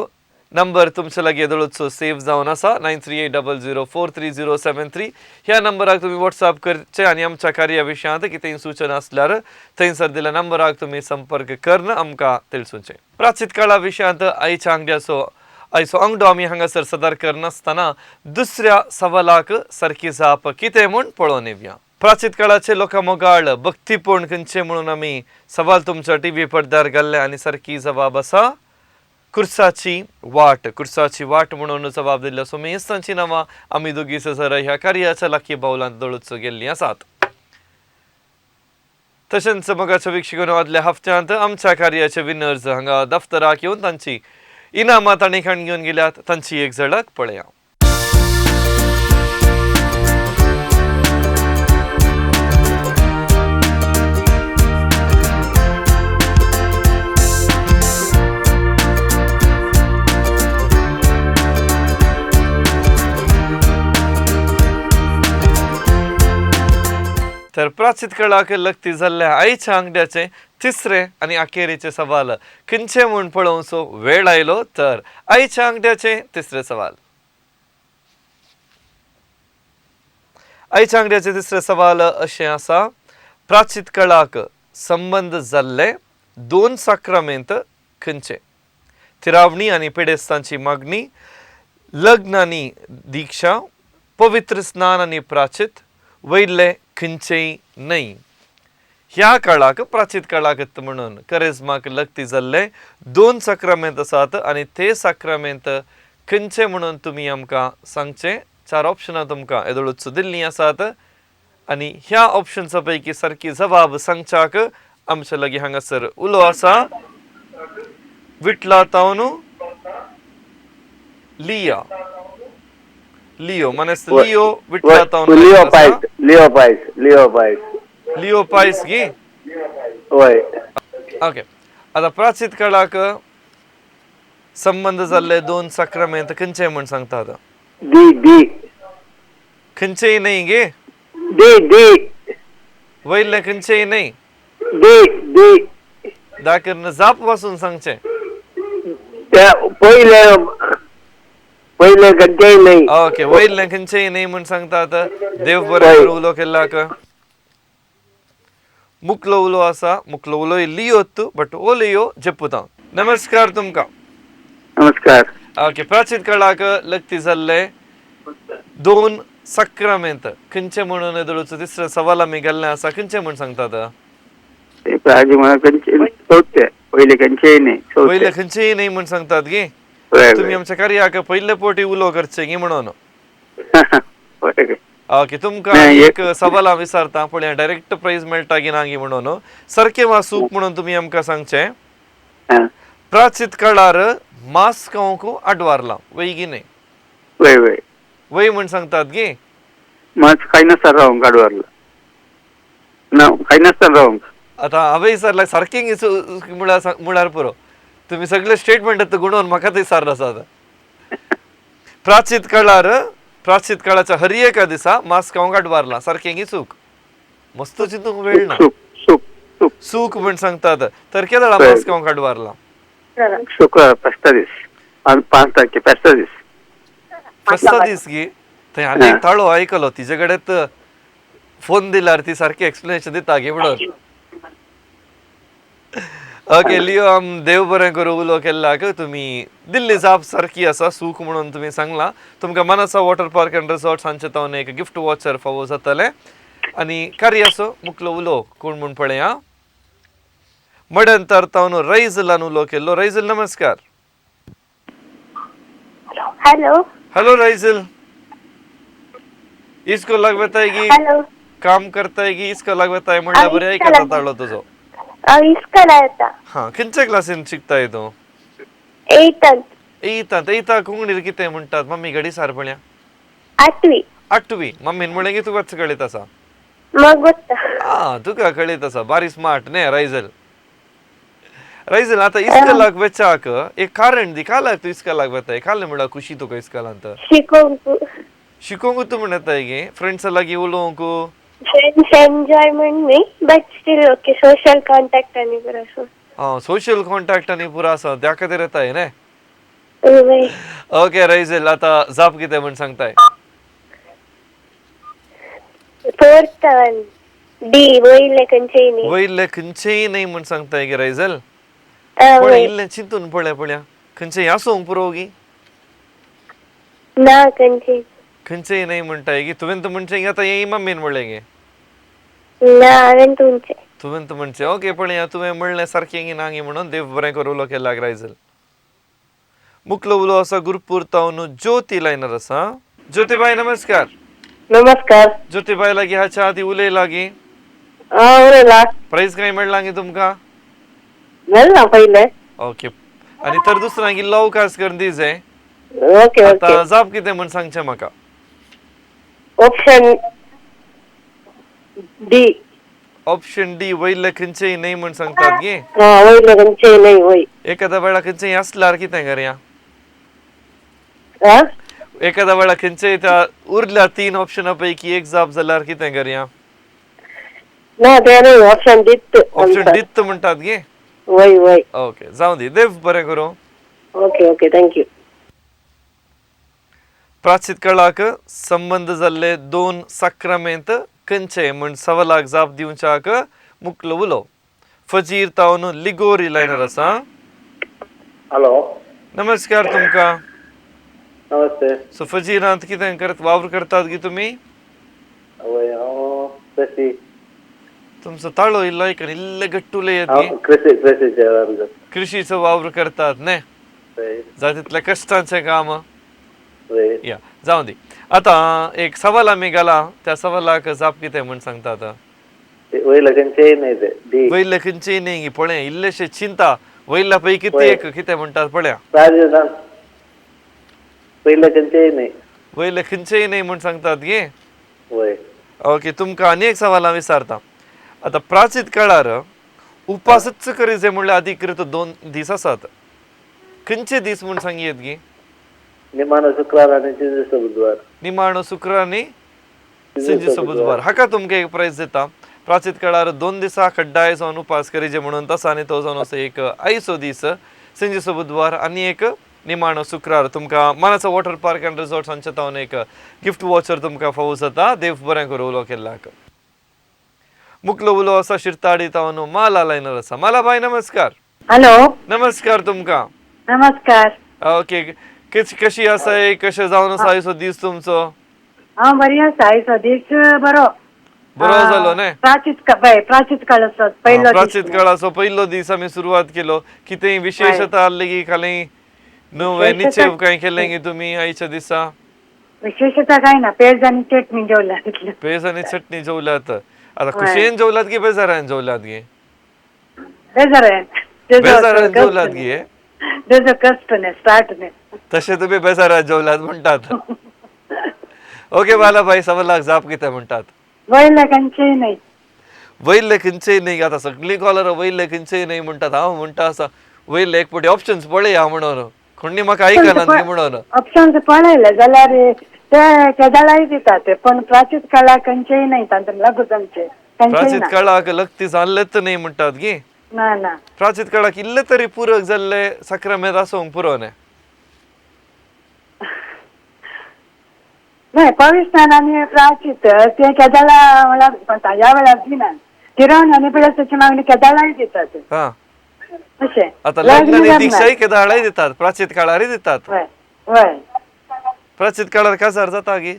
[SPEAKER 3] नंबर तुमचे लागी येदळोचो सेव्ह जावन आसा 9380043073. ह्या नंबराक तुम्ही व्हॉट्सअप करचे आणि आमच्या कार्या विशयांत कितेंय सूचना असल्यार थंयसर दिल्या नंबराक तुम्ही संपर्क करून आमकां तिळसूचे. प्राचीन काळा विशयांत आईच्या अंगड्याचो आयचो अंगडो आमी हांगासर सदर करनासतना दुसऱ्या सवालाक सारकी जाप कितें म्हूण पळोवन येवया. प्राचीन काळाचे लोकांमोगाळ भक्तीपण खंयचे म्हणून आमी सवाल तुमच्या टीव्ही पडद्यार घाल्ले आणि सारकी जबाब आसा कुर्साची वाट. कुर्साची वाट म्हणून जबाब दिल्ल्या सोमेस्तांची नांवां आमी दोगी सर ह्या कार्याच्या लाकी बावलांत दळूच गेल्लीं आसात. तशेंच मोगाच्या वीक्षकांनो आदल्या हफ्त्यांत आमच्या कार्याचे विनर्स हांगा दफ्तराक येवन तांची इनामां तांणी खाण घेवन गेल्यात. तांची एक झलक पळया. तर प्राचीन काळाक लगती जाल्ल्या आईच्या अंगड्याचे तिसरे आणि अखेरीचे सवाल खंयचे म्हूण पळोवचो वेळ आयलो. तर आईच्या अंगड्याचे तिसरे सवाल. आईच्या अंगड्याचे तिसरे सवाल अशें आसा. प्राचीन काळाक संबंध जाल्ले 2 साक्रामेंत खंयचे? थिरावणी आणि पेडेस्तांची मागणी, लग्न आणि दीक्षा, पवित्र स्नान आणि प्राचित, वयले खंयचेय न्हय. ह्या काळाक प्राचीन काळाक म्हणून करेजमाक लगती जाल्ले 2 साक्रामेंत आसात आणि ते साक्रामेंत खंयचे म्हणून तुमी आमकां सांगचे. 4 ऑप्शनां तुमकां येदळूच दिल्लीं आसात आणि ह्या ऑप्शन्सा पैकी सारकी जबाब सांगच्याक आमचे लागीं हांगासर उलो आसा. विटला तावन लिया लिओ मानेस लिओ विटला तावन लिओ पायस गी.
[SPEAKER 5] वय
[SPEAKER 3] ओके आता प्राचीन काळाक संबंध जाल्ले 2 साक्रामेंत खंयचे म्हूण सांगतात?
[SPEAKER 5] दी दी
[SPEAKER 3] खंयचेय न्हय गे.
[SPEAKER 5] दी
[SPEAKER 3] वयले खंयचेय न्हय.
[SPEAKER 5] दी दी
[SPEAKER 3] दाखर जाप वाचून सांगचे.
[SPEAKER 5] पहिले पहिले गड्डे नाही.
[SPEAKER 3] ओके वयले खंयचेय न्हय म्हूण सांगतात. देव बरें करूं उलो केल्लाक. मुकलो उलो आसा. मुकलो उलो लियोत बट ओ लियो जेपुता. नमस्कार तुमकां.
[SPEAKER 5] नमस्कार.
[SPEAKER 3] ओके प्राचीन काळाक लगती जाल्ले 2 साक्रामेंत खंयचे म्हणून येदळूचो तिसरे सवाल आमी घाल्ले आसा. खंयचे म्हूण सांगतात?
[SPEAKER 5] पहिले खंयचेय नाही.
[SPEAKER 3] पयले खंयचेय न्हय म्हूण सांगतात गे. तुम्ही आमच्या कार्याक पयले पोटी उलो करचे गे म्हणून. ओके तुमकां एक सवाल हांव विचारता पळया डायरेक्ट प्राइज मेळटा की ना गी म्हणून. सारकें वा चूक म्हणून तुमी आमकां सांगचे. प्राचीन काळार मांस खावंक आडवारला वय गी न्हय.
[SPEAKER 5] वय वय
[SPEAKER 3] वय म्हूण सांगतात गे.
[SPEAKER 5] मांस खायनासतना रावंक आडवारला ना खायनासतना रावंक.
[SPEAKER 3] आता हांवें विचारला सारकें म्हळ्यार पुरो. तुम्ही सगळे स्टेटमेंट गुणोवन म्हाका थंय सार आसात. प्राचीन काळाच्या हर एका दिसा मांस खावंक आडवारला सारकें गी चूक. मस्त चिंतूंक वेळ ना. सूक म्हण सांगतात. तर केदळा मांस खावंक आडवारला?
[SPEAKER 5] शुक्र 5 दीस 5 तारखे 5 दीस.
[SPEAKER 3] 5 दीस गी. थंय आनी एक ताळो आयकलो तिचे कडेन फोन दिल्यार ती सारकी एक्सप्लेनेशन दिता गे म्हणून. ओके लिओ, देव बरें करूं उलो केल्ल्याक. तुमी दिल्ली जाप सारकी आसा, सूख म्हणून तुमी सांगला. तुमकां मानसा वॉटर पार्क अँड रिसॉर्ट्स हांचे तावन एक गिफ्ट वॉचर फावो जातले. आनी कार्याचो मुखलो उलो कोण म्हूण पळया. मडंतर तावन रैजलान उलो केल्लो. रैजल नमस्कार.
[SPEAKER 8] हेलो
[SPEAKER 3] हॅलो रैजल, इस्कोलाक वेताय गी
[SPEAKER 8] हेलो
[SPEAKER 3] काम करताय गी इस्कोलाक वेताय म्हणल्यार बरें आयकता ताळो तुजो.
[SPEAKER 8] इस्कॉला येता
[SPEAKER 3] हा, खंयच्या क्लासीन शिकताय तूं?
[SPEAKER 8] 8th
[SPEAKER 3] एयथांत कोंकणीर कितें म्हणटात मम्मी घडी सारपण्या?
[SPEAKER 8] 8वी
[SPEAKER 3] 8वी. मम्मीन म्हणलें की तुका कळीत आसा.
[SPEAKER 8] मग बघता
[SPEAKER 3] तुका कळीत आसा. बारी स्मार्ट न्ही रैजल. रैजल आता इस्कोलाक वेचाक एक कारण दी. कालाक तू इस्कोलाक वेताय? काल म्हणल्यार खुशी तुका इस्कोलांत
[SPEAKER 8] शिकोंक
[SPEAKER 3] शिकोंक तू म्हणताय गे? फ्रेंड्सा लागीं उलोवंक?
[SPEAKER 8] फ्रेंड्स एन्जॉयमेंट न्ही but still okay social contact आनी बरो असो.
[SPEAKER 3] सोशल कॉन्टॅक्ट आनी पुरो आसा त्या खातीर येताय न्ही.
[SPEAKER 8] वय
[SPEAKER 3] ओके रैजल, आता जाप कितें म्हण सांगताय?
[SPEAKER 8] 4th डी वयले खंयचेय न्ही.
[SPEAKER 3] वयले खंयचेय न्ही म्हण सांगताय गे रैजल. पळय इल्लें चिंतून पळया खंयचेय आसूंक पुरो गी.
[SPEAKER 8] ना खंयचेय
[SPEAKER 3] खंयचेय न्ही म्हणटाय गी. तुवें तर म्हणचें गे आतां हे मम्मीन म्हणलें गे.
[SPEAKER 8] ना हांवें तुमचे
[SPEAKER 3] तुवें तर म्हणचें. ओके पळया, तुवें म्हणलें सारकें गी ना गी म्हणून देव बरें करूं उलो केल्याक रैजल. मुखलो उलो आसा गुरुपूर तावन ज्योती लायनर आसा. ज्योतीबाई नमस्कार.
[SPEAKER 4] नमस्कार.
[SPEAKER 3] ज्योतीबाई लागीं हाच्या आदी उलयला गी.
[SPEAKER 4] उलयला
[SPEAKER 3] प्राइज काय मेळ्ळा गी तुमकां?
[SPEAKER 4] मेळ्ळा पयले.
[SPEAKER 3] ओके. आनी तर दुसऱ्यांक इल्लो अवकाश कर दिजे.
[SPEAKER 4] ओके
[SPEAKER 3] आतां जाप कितें म्हण सांगचें म्हाका.
[SPEAKER 4] Option D.
[SPEAKER 3] ऑप्शन डी वयले खंयचेय न्ही म्हण सांगतात गे.
[SPEAKER 4] वयले खंयचेय न्ही. वय
[SPEAKER 3] एखाद्या वेळा खंयचेय आसल्यार कितें करया?
[SPEAKER 4] आ
[SPEAKER 3] एखाद्या वेळा खंयचेय त्या उरल्या 3 ऑप्शना पैकी एक जाप जाल्यार कितें करया?
[SPEAKER 4] ना ते न्ही ऑप्शन डीत.
[SPEAKER 3] ऑप्शन डीत म्हणटात गे.
[SPEAKER 4] वय वय
[SPEAKER 3] ओके जावं दी. देव बरें करूं.
[SPEAKER 4] Okay okay thank you.
[SPEAKER 3] प्राचीन काळाक संबंध जाल्ले 2 साक्रामेंत खंयचे म्हण सवालाक जाप दिवच्याक मुखलो उलो. फजीर तावन लिगोरी लायनर आसा.
[SPEAKER 5] हॅलो
[SPEAKER 3] नमस्कार तुमकां.
[SPEAKER 5] नमस्ते.
[SPEAKER 3] सो फजीरांत कितें वावर करतात गी तुमी?
[SPEAKER 5] वय हांव कृषी
[SPEAKER 3] तुमचो ताळो इल्लो एक इल्ले गट्टुले येत गे.
[SPEAKER 5] कृषीचे
[SPEAKER 3] कृषीचो वावर करतात न्ही. जाय तितले कश्टांचें काम. या जावं दी. आतां एक सवाल आमी घाला. त्या सवालाक जाप कितें म्हण सांगतात?
[SPEAKER 5] वयले खंयचेय न्ही ते डी.
[SPEAKER 3] वयले खंयचेय न्ही गी. पळय इल्लेशे चिंता. वयल्या पैकी ती एक कितें म्हणटात पळया.
[SPEAKER 5] राजस्थान वयले खंयचेय न्ही.
[SPEAKER 3] वयले खंयचेय न्ही म्हण सांगतात गे.
[SPEAKER 5] वय
[SPEAKER 3] ओके. तुमकां आनी एक सवाल हांव विचारता. आतां प्राचीन काळार उपासच करीचे म्हणल्यार अधिकृत 2 दीस आसात. खंयचे दीस म्हण सांगियेत गी?
[SPEAKER 5] निमाणो शुक्रार आनी चिंजसो बुधवार.
[SPEAKER 3] निमाणो शुक्र आनी चिंजसो बुधवार. हाका तुमकां एक प्राइज दिता. प्राचीन काळार 2 दिसा खड्डाय जावन उपास करीचे म्हणून तसा आनी तो जावन असो एक आयचो दीस चिंजसो बुधवार आनी एक निमाणो शुक्रार. तुमकां मानसा वॉटर पार्क अँड रिसॉर्ट्स हांचे तावन एक गिफ्ट वॉचर तुमकां फावो जाता. देव बरें करूं उलो केल्ल्याक. मुखलो उलो आसा शिरताडी तावन माला लायनर आसा. माला बाय नमस्कार.
[SPEAKER 6] हॅलो
[SPEAKER 3] नमस्कार तुमकां.
[SPEAKER 6] नमस्कार.
[SPEAKER 3] ओके. कशी आसाय? कशें जावन आसा आयचो दीस तुमचो?
[SPEAKER 6] हांव बरी आसा. आयचो दीस बरो
[SPEAKER 3] जालो न्ही.
[SPEAKER 6] प्राचीन काळाचो पयलो
[SPEAKER 3] प्राचीन काळाचो पयलो दीस आमी सुरवात केलो. कितेंय विशेषता आसली की खाली नवे निचेव काय केलें गी तुमी आयच्या दिसा?
[SPEAKER 6] विशेषता काय ना. पेज आनी चटणी जेवला तितलें.
[SPEAKER 3] पेज आनी चटणी जेवल्यात. आतां खुशयेन जेवल्यात की बेजारान जेवल्यात गे?
[SPEAKER 6] बेजारान
[SPEAKER 3] जेवल्यात गे.
[SPEAKER 6] तेजो कष्ट न्ही स्टार्ट न्ही.
[SPEAKER 3] तशें तुमी बेजारान जेवल्यात म्हणटात. ओके बालाबाई, सवालाक जाप कितें म्हणटात?
[SPEAKER 6] वयले खंयचेय न्ही.
[SPEAKER 3] वयले खंयचेय न्ही. आतां सगळीं कॉलर वयले खंयचेय न्ही म्हणटात. हांव म्हणटा आसा वयले एक फावटी ऑप्शन्स पळया म्हणून. कोणी म्हाका आयकनात गे म्हणून.
[SPEAKER 6] ऑप्शन्स पळयले जाल्यार ते केदाळाय दिता ते. पण प्राचीन काळाक खंयचेय न्ही तांतून लागूच आमचे
[SPEAKER 3] प्राचीन काळाक लक्ती जाल्लेच न्ही म्हणटात गे.
[SPEAKER 6] ना ना.
[SPEAKER 3] प्राचीन काळाक इल्ले तरी पुरक जाल्ले साक्रामेंत आसूंक पुरो न्ही.
[SPEAKER 6] नाही पवित्रान आणि प्राचित ते केदाळा मला या वेळार दिनात किरण आणि पिळसाची मागणी केदाळाही देतात
[SPEAKER 3] हा
[SPEAKER 6] अशें
[SPEAKER 3] आता लग्न दीक्षाही केदाळाही देतात, प्राचित काळारय देतात.
[SPEAKER 6] वय वय
[SPEAKER 3] प्राचित काळार काजार जाता गे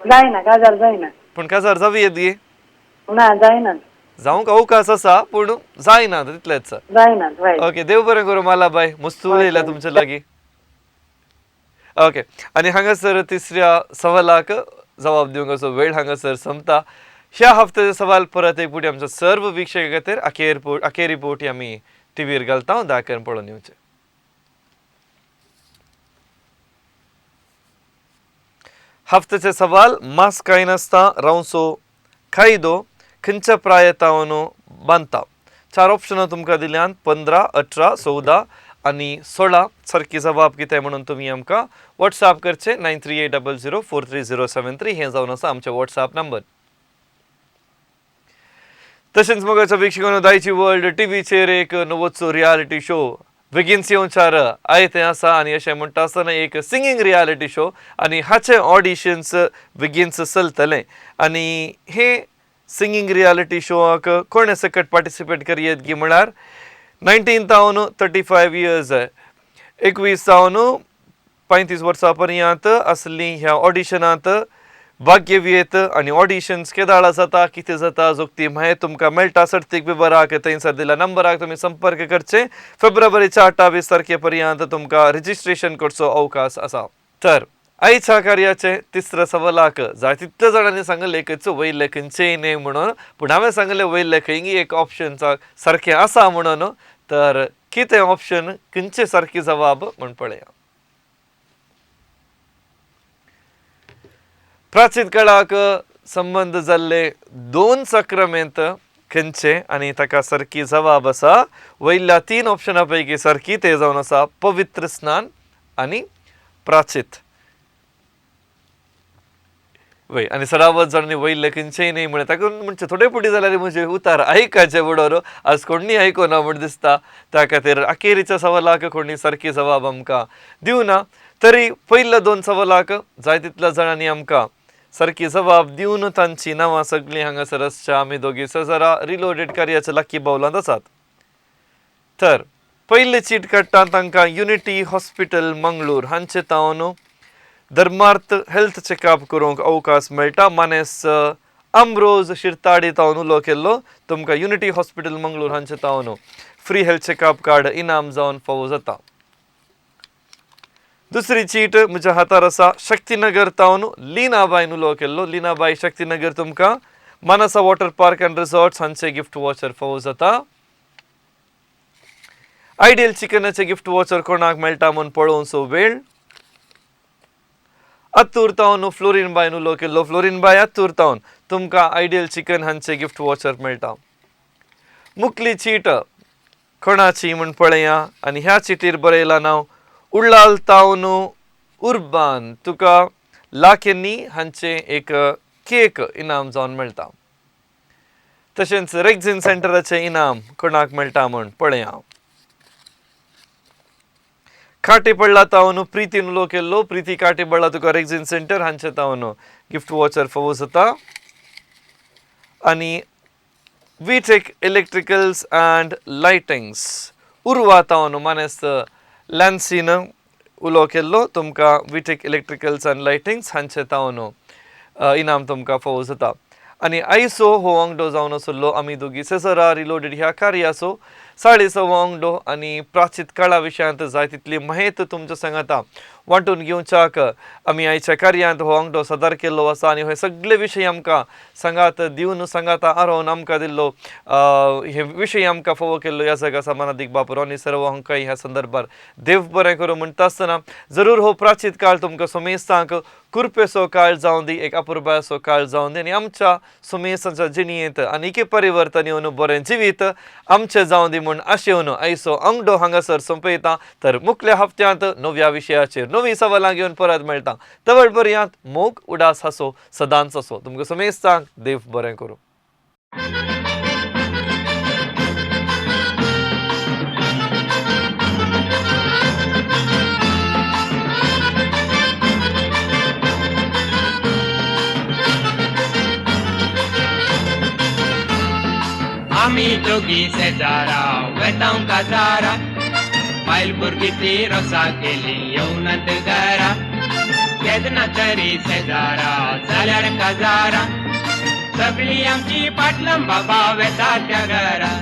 [SPEAKER 6] जायना काजार जायना
[SPEAKER 3] पण काजार जावी येत गे
[SPEAKER 6] ना जायना
[SPEAKER 3] जावंक अवकाश आसा पूण जायना तितलेच.
[SPEAKER 6] जायना वय
[SPEAKER 3] ओके देव बरें करूं मला बाय मस्त उलयला तुमच्या लागीं. ओके आणि हांगासर तिसऱ्या सवालाक जबाब दिवंक असो वेळ हांगासर संपता. ह्या हफ्त्याचे सवाल परत एक पुटी आमच्या सर्व वीक्षक खातीर अखेर रिपोर्ट आमी टीव्हीर घालता दाखोवन पळोवन येवचे. हफ्त्याचे सवाल मास्क काय नासता रावसो कायदो खंयच्या प्रायतावन बांदता. 4 ऑप्शनां तुमकां दिल्यात 15, 18, 14 आणि 16 सारकी जबाब कितें म्हणून तुम्ही आमकां व्हॉट्सॲप करचे 9380043073 हे जावन आसा आमचे व्हॉट्सॲप नंबर. तशेंच मोगाच्या वीक्षकांनो दायची वर्ल्ड टीव्हीचेर एक नवोचो रियालिटी शो बेगिन्स येवचार आयते आसा आणि अशें म्हणटा आसतना एक सिंगींग रियालिटी शो आणि हाचे ऑडिशन्स बेगिन्स चलतले आणि हे सिंगींग रियालिटी शोआक कोणे सकट पार्टिसिपेट करियत गी म्हळ्यार 19 तावन 35 इयर्स 21 तावन 35 वर्सां पर्यंत असली ह्या ऑडिशनांत भाग्य वियेत आणि ऑडिशन्स केदाळा जाता कितें जाता जोगती माहिती तुमकां मेळटा. सर्तीक विवराक थंयसर दिल्या नंबराक तुमी संपर्क करचे. फेब्रुवारीच्या 28 तारखे पर्यंत तुमकां रजिस्ट्रेशन करचो अवकाश आसा. तर आयच्या कार्याचे तिसऱ्या सवालाक जाय तितल्या जाणांनी सांगले खंयचो वयले खंयचेय न्हय म्हणून पूण हांवें सांगलें वयले खंयी एक ऑप्शन सारकें आसा म्हणून. तर कितें ऑप्शन खंयचे सारकी जबाब म्हण पळया. प्राचीन काळाक संबंध जाल्ले 2 संक्रमेंत खंयचे आणि ताका सारकी जबाब आसा वयल्या 3 ऑप्शनां पैकी सारकी ते जावन आसा पवित्र स्नान आणि प्राचित. वय आणि सरावत जाणांनी वयले खंयचेय न्हय म्हणे ताका म्हणजे थोडे पुटी जाल्यार म्हजे उतार आयकाचे बडोर आज कोणी आयकोना म्हण दिसता. त्या खातीर अखेरीच्या सवालाक कोणी सारकी जबाब आमकां दिवना. तरी पयल्या 2 सवालाक जाय तितल्या जाणांनी आमकां सारकी जबाब दिवन तांची नांवां सगळीं हांगासर आसच्या आमी दोगी सजरा रिलोडेड कार्याच्या लकी बावलांत आसात. तर पयले चीट काडटा तांकां युनिटी हॉस्पिटल मंगळूर हांचे तावन धर्मार्थ हेल्थ चेकअप करूंक अवकाश मेळटा. मानेस अमरोज शिरताडी तावन उलो केल्लो तुमकां युनिटी हॉस्पिटल मंगळूर हांचे तावन फ्री हेल्थ चेकअप कार्ड इनाम जावन फावो जाता. दुसरी चीट म्हज्या हातार आसा शक्तीनगर तावन लिनाबाईन उलो केल्लो. लिनाबाई शक्तीनगर तुमकां मानसा वॉटर पार्क अँड रिसॉर्ट्स हांचे गिफ्ट वॉचर फावो जाता. आयडियल चिकनाचे गिफ्ट वॉचर कोणाक मेळटा म्हूण पळोवचो वेळ. अत्तूर तावन फ्लोरीन बायन उलो केल्लो. फ्लोरीन बाय अत्तूर तावन तुमकां आयडियल चिकन हांचे गिफ्ट वॉचर मेळटा. मुखली चीट कोणाची म्हूण पळया आनी ह्या चिटीर बरयलां नांव उल्लाल तावन उर्बान तुका लाखेनी हांचे एक केक इनाम जावन मेळटा. तशेंच रेक्झिन सेंटराचे इनाम कोणाक मेळटा म्हूण पळया. काटे पडला तावन प्रितीन उलो केल्लो. प्रिती काटे पडला तुका रेक्झिन सेंटर हांचे तावन गिफ्ट वॉचर फावो जाता. आनी वीटेक इलेक्ट्रिकल्स अँड लायटिंग्स उर्वा तावन मानेस लॅन्सीन उलो केल्लो तुमकां वीटेक इलेक्ट्रिकल्स अँड लायटिंग्स हांचे तावन इनाम तुमकां फावो जाता. आनी आयसो हो वांगडो जावन आसलो आमी दोगी सेसरा रिलोडेड ह्या कार्याचो 6:30 वांगडो आनी प्राचीत काळा विशयांत जाय तितली माहिती तुमच्या सांगाता वांटून घेवच्याक आमी आयच्या कार्यांत हो वांगडो सादर केल्लो आसा. आनी हे सगळे विशय आमकां सांगात दिवन सांगाता आरोवन आमकां दिल्लो हे विशय आमकां फावो केल्लो ह्या जागा समानादीक बापूर आनी सर्व हांकांय ह्या संदर्भार देव बरें करूं म्हणटा आसतना जरूर हो प्राचीत काळ तुमकां सोमेस्तांक कुरपेसो काळ जावन दी एक अपुरबायसो काळ जावन दी आनी आमच्या सोमेसांच्या जिणयेंत आनीक परिवर्तन येवन बरें जिवीत आमचें जावन दी म्हूण आशेवन आयचो अंगडो हांगासर सोंपयता. तर मुखल्या हप्त्यांत नव्या विशयाचेर नवी सवालां घेवन परत मेळटा. तवळ पर्यंत मोग उडास हासो सदांच असो. तुमकां सोमेस्तांक देव बरें करूं.
[SPEAKER 2] आम्ही दोघी शेजारा वेतांव काजारा बायल भुरगी ती रोसा केली येवनात घरा केदना तरी शेजारा जाल्यार काजारा सगळी आमची पाटलम बाबा वेता त्या घरा